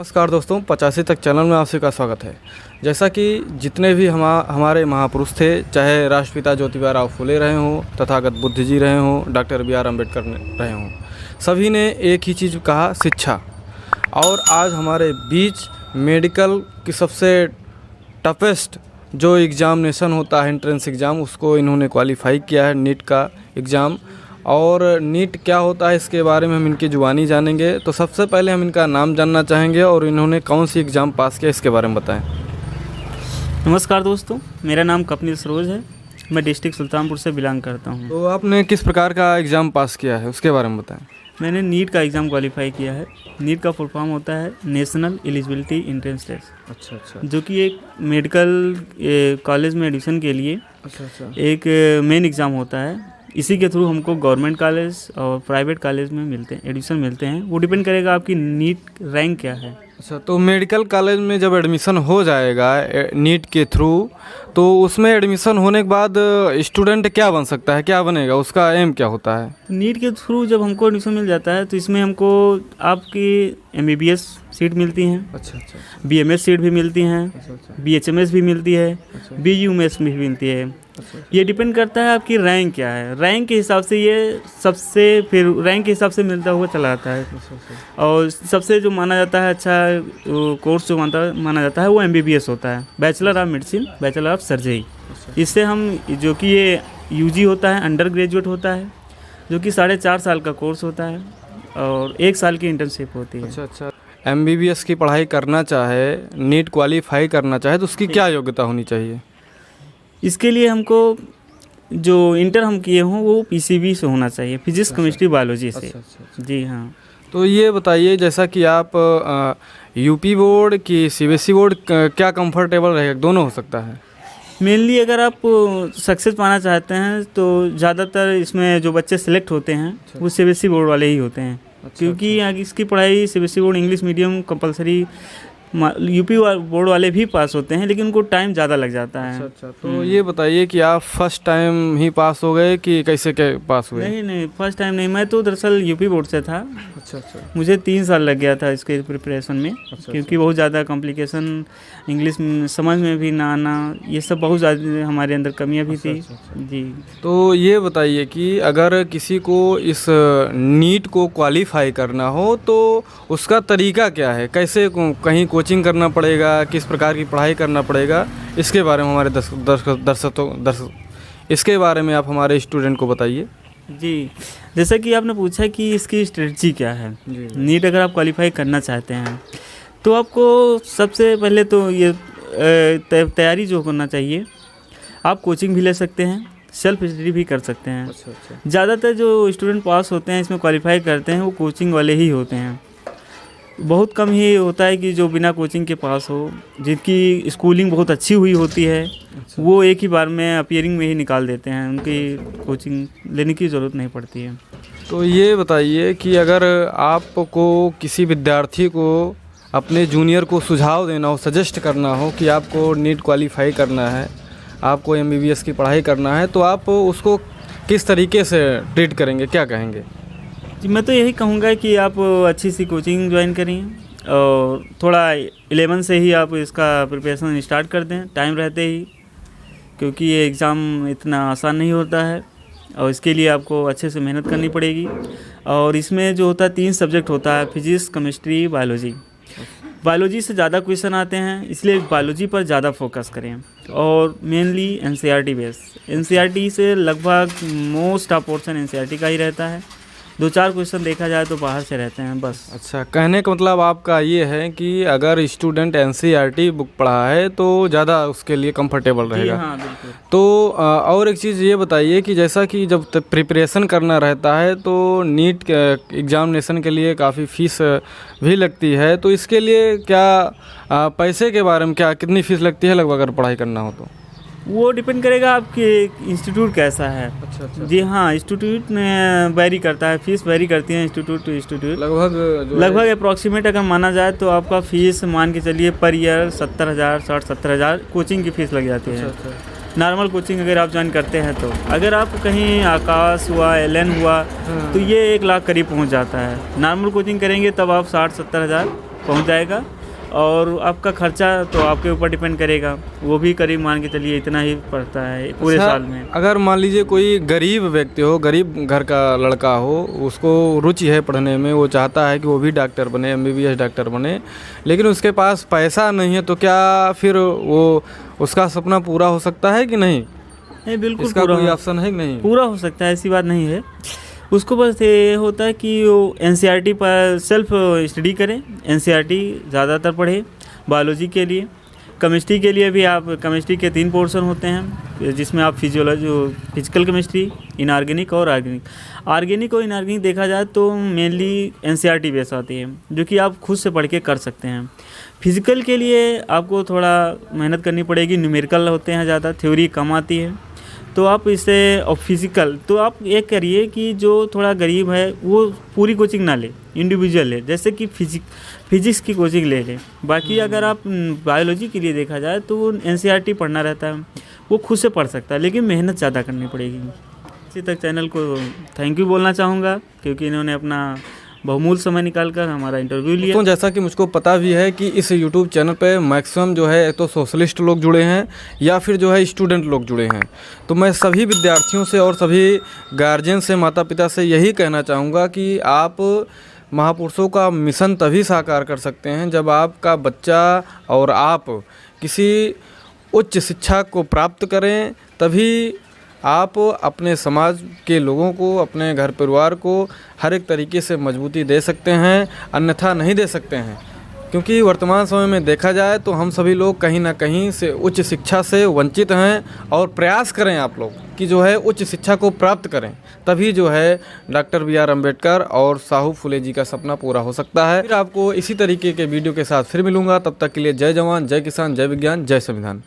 नमस्कार दोस्तों, 85 तक चैनल में आप सभी का स्वागत है। जैसा कि जितने भी हमारे महापुरुष थे, चाहे राष्ट्रपिता ज्योतिबा राव फुले रहे हों, तथागत बुद्ध जी रहे हों, डॉक्टर बी आर अम्बेडकर रहे हों, सभी ने एक ही चीज़ कहा, शिक्षा। और आज हमारे बीच मेडिकल की सबसे टफेस्ट जो एग्ज़ामिनेशन होता है, एंट्रेंस एग्ज़ाम, उसको इन्होंने क्वालिफाई किया है, नीट का एग्ज़ाम। और नीट क्या होता है इसके बारे में हम इनकी जुबानी जानेंगे। तो सबसे पहले हम इनका नाम जानना चाहेंगे और इन्होंने कौन सी एग्ज़ाम पास किया इसके बारे में बताएं। नमस्कार दोस्तों, मेरा नाम कपिल सरोज है। मैं डिस्ट्रिक्ट सुल्तानपुर से बिलोंग करता हूं। तो आपने किस प्रकार का एग्ज़ाम पास किया है उसके बारे में बताएं। मैंने नीट का एग्ज़ाम क्वालिफाई किया है। नीट का फुल फॉर्म होता है नेशनल एलिजिबिलिटी एंट्रेंस टेस्ट। अच्छा, जो कि एक मेडिकल कॉलेज में एडमिशन के लिए एक मेन एग्ज़ाम होता है। इसी के थ्रू हमको गवर्नमेंट कॉलेज और प्राइवेट कॉलेज में एडमिशन मिलते हैं। वो डिपेंड करेगा आपकी नीट रैंक क्या है। अच्छा, तो मेडिकल कॉलेज में जब एडमिशन हो जाएगा नीट के थ्रू, तो उसमें एडमिशन होने के बाद स्टूडेंट क्या बन सकता है, क्या बनेगा, उसका एम क्या होता है? नीट के थ्रू जब हमको एडमिशन मिल जाता है तो इसमें हमको आपकी MBBS सीट मिलती हैं। अच्छा, BMS सीट भी मिलती हैं। BHMS भी मिलती है। BUMS भी मिलती है। ये डिपेंड करता है आपकी रैंक क्या है। रैंक के हिसाब से ये सबसे फिर रैंक के हिसाब से मिलता हुआ चला आता है। और सबसे जो माना जाता है अच्छा कोर्स जो माना जाता है वो MBBS होता है, bachelor of medicine, bachelor of surgery. इससे हम जो कि ये UG होता है, अंडर ग्रेजुएट होता है, जो कि 4.5 साल का कोर्स होता है और 1 साल की इंटर्नशिप होती है। अच्छा, MBBS की पढ़ाई करना चाहे, नीट क्वालिफाई करना चाहे तो उसकी क्या योग्यता होनी चाहिए? इसके लिए हमको जो इंटर हम किए हों वो PCB से होना चाहिए, फिजिक्स केमिस्ट्री बायोलॉजी से। जी हाँ। तो ये बताइए, जैसा कि आप UP बोर्ड की CBSE बोर्ड क्या कंफर्टेबल रहेगा, दोनों हो सकता है? मेनली अगर आप सक्सेस पाना चाहते हैं तो ज़्यादातर इसमें जो बच्चे सेलेक्ट होते हैं वो CBSE बोर्ड वाले ही होते हैं। क्योंकि इसकी पढ़ाई CBSE board English medium compulsory UP board वाले भी पास होते हैं, लेकिन उनको टाइम ज़्यादा लग जाता है। अच्छा, तो ये बताइए कि आप फर्स्ट टाइम ही पास हो गए कि कैसे पास हुए? नहीं, फर्स्ट टाइम नहीं। मैं तो दरअसल UP बोर्ड से था। अच्छा, मुझे 3 साल लग गया था इसके प्रिपरेशन में। क्योंकि बहुत ज़्यादा कॉम्प्लिकेशन, इंग्लिश समझ में भी ना आना, ये सब बहुत ज़्यादा हमारे अंदर कमियां भी थी। जी। तो ये बताइए कि अगर किसी को इस नीट को क्वालिफाई करना हो तो उसका तरीका क्या है, कैसे कहीं कोचिंग करना पड़ेगा, किस प्रकार की पढ़ाई करना पड़ेगा, इसके बारे में हमारे दर्शक इसके बारे में आप हमारे स्टूडेंट को बताइए। जी, जैसा कि आपने पूछा कि इसकी स्ट्रेटजी क्या है। नीट अगर आप क्वालिफाई करना चाहते हैं तो आपको सबसे पहले तो ये तैयारी जो करना चाहिए, आप कोचिंग भी ले सकते हैं, सेल्फ स्टडी भी कर सकते हैं। ज़्यादातर जो स्टूडेंट पास होते हैं, इसमें क्वालिफाई करते हैं, वो कोचिंग वाले ही होते हैं। बहुत कम ही होता है कि जो बिना कोचिंग के पास हो, जिनकी स्कूलिंग बहुत अच्छी हुई होती है, वो एक ही बार में अपीयरिंग में ही निकाल देते हैं, उनकी कोचिंग लेने की ज़रूरत नहीं पड़ती है। तो ये बताइए कि अगर आपको किसी विद्यार्थी को अपने जूनियर को सुझाव देना हो, सजेस्ट करना हो कि आपको नीट क्वालिफाई करना है, आपको MBBS की पढ़ाई करना है, तो आप उसको किस तरीके से ट्रीट करेंगे, क्या कहेंगे? जी, मैं तो यही कहूँगा कि आप अच्छी सी कोचिंग ज्वाइन करें और थोड़ा 11 से ही आप इसका प्रिपरेशन स्टार्ट कर दें, टाइम रहते ही। क्योंकि ये एग्ज़ाम इतना आसान नहीं होता है और इसके लिए आपको अच्छे से मेहनत करनी पड़ेगी। और इसमें जो होता है 3 सब्जेक्ट होता है, फिजिक्स, केमिस्ट्री, बायोलॉजी। बायोलॉजी से ज़्यादा क्वेश्चन आते हैं, इसलिए बायोलॉजी पर ज़्यादा फोकस करें। और मेनली NCERT बेस, NCERT से लगभग मोस्ट ऑफ पोर्शन NCERT का ही रहता है। 2-4 क्वेश्चन देखा जाए तो बाहर से रहते हैं बस। अच्छा, कहने का मतलब आपका ये है कि अगर स्टूडेंट NCERT बुक पढ़ा है तो ज़्यादा उसके लिए कंफर्टेबल रहेगा। हाँ, बिल्कुल। तो और एक चीज़ ये बताइए कि जैसा कि जब प्रिपरेशन करना रहता है तो नीट एग्जामिनेशन के लिए काफ़ी फ़ीस भी लगती है, तो इसके लिए क्या पैसे के बारे में क्या कितनी फ़ीस लगती है लगभग अगर पढ़ाई करना हो तो? वो डिपेंड करेगा आपके इंस्टीट्यूट कैसा है। अच्छा। जी हाँ, इंस्टीट्यूट में वेरी करता है, फीस वेरी करती है इंस्टीट्यूट टू इंस्टीट्यूट। लगभग अप्रॉक्सीमेट अगर माना जाए तो आपका फ़ीस मान के चलिए पर ईयर 70,000, 60-70,000 कोचिंग की फ़ीस लग जाती है। नॉर्मल कोचिंग अगर आप ज्वाइन करते हैं तो अगर आप कहीं आकाश हुआ, LN हुआ तो ये 1 लाख करीब पहुंच जाता है। नॉर्मल कोचिंग करेंगे तब आप 60-70 हज़ार पहुंच जाएगा। और आपका खर्चा तो आपके ऊपर डिपेंड करेगा, वो भी करीब मान के चलिए इतना ही पड़ता है पूरे अच्छा, साल में। अगर मान लीजिए कोई गरीब व्यक्ति हो, गरीब घर का लड़का हो, उसको रुचि है पढ़ने में, वो चाहता है कि वो भी डॉक्टर बने, MBBS डॉक्टर बने, लेकिन उसके पास पैसा नहीं है, तो क्या फिर वो उसका सपना पूरा हो सकता है कि नहीं? नहीं, बिल्कुल इसका पूरा कोई ऑप्शन है कि नहीं? पूरा हो सकता है, ऐसी बात नहीं है। उसको बस ये होता है कि वो NCERT पर सेल्फ स्टडी करें, NCERT ज़्यादातर पढ़े। बायोलॉजी के लिए, केमिस्ट्री के लिए भी आप केमिस्ट्री के 3 पोर्शन होते हैं, जिसमें आप फिजिकल केमिस्ट्री, इनऑर्गेनिक और ऑर्गेनिक और इनऑर्गेनिक देखा जाए तो मेनली NCERT बेस आती है, जो कि आप खुद से पढ़ के कर सकते हैं। फिजिकल के लिए आपको थोड़ा मेहनत करनी पड़ेगी, न्यूमेरिकल होते हैं ज़्यादा, थ्योरी कम आती है, तो आप इसे और फिज़िकल तो आप ये करिए कि जो थोड़ा गरीब है वो पूरी कोचिंग ना ले, इंडिविजुअल ले, जैसे कि फिजिक्स की कोचिंग ले ले। बाकी अगर आप बायोलॉजी के लिए देखा जाए तो वो NCERT पढ़ना रहता है, वो खुद से पढ़ सकता है, लेकिन मेहनत ज़्यादा करनी पड़ेगी। इसी तक चैनल को थैंक यू बोलना चाहूँगा, क्योंकि इन्होंने अपना बहुमूल्य समय निकाल कर हमारा इंटरव्यू लिया। तो जैसा कि मुझको पता भी है कि इस YouTube चैनल पे मैक्सिमम जो है तो सोशलिस्ट लोग जुड़े हैं या फिर जो है स्टूडेंट लोग जुड़े हैं। तो मैं सभी विद्यार्थियों से और सभी गार्जियन से, माता पिता से यही कहना चाहूँगा कि आप महापुरुषों का मिशन तभी साकार कर सकते हैं जब आपका बच्चा और आप किसी उच्च शिक्षा को प्राप्त करें, तभी आप अपने समाज के लोगों को, अपने घर परिवार को हर एक तरीके से मजबूती दे सकते हैं, अन्यथा नहीं दे सकते हैं। क्योंकि वर्तमान समय में देखा जाए तो हम सभी लोग कहीं ना कहीं से उच्च शिक्षा से वंचित हैं, और प्रयास करें आप लोग कि जो है उच्च शिक्षा को प्राप्त करें, तभी जो है डॉक्टर BR अम्बेडकर और साहू फुले जी का सपना पूरा हो सकता है। फिर आपको इसी तरीके के वीडियो के साथ फिर मिलूंगा, तब तक के लिए जय जवान, जय किसान, जय विज्ञान, जय संविधान।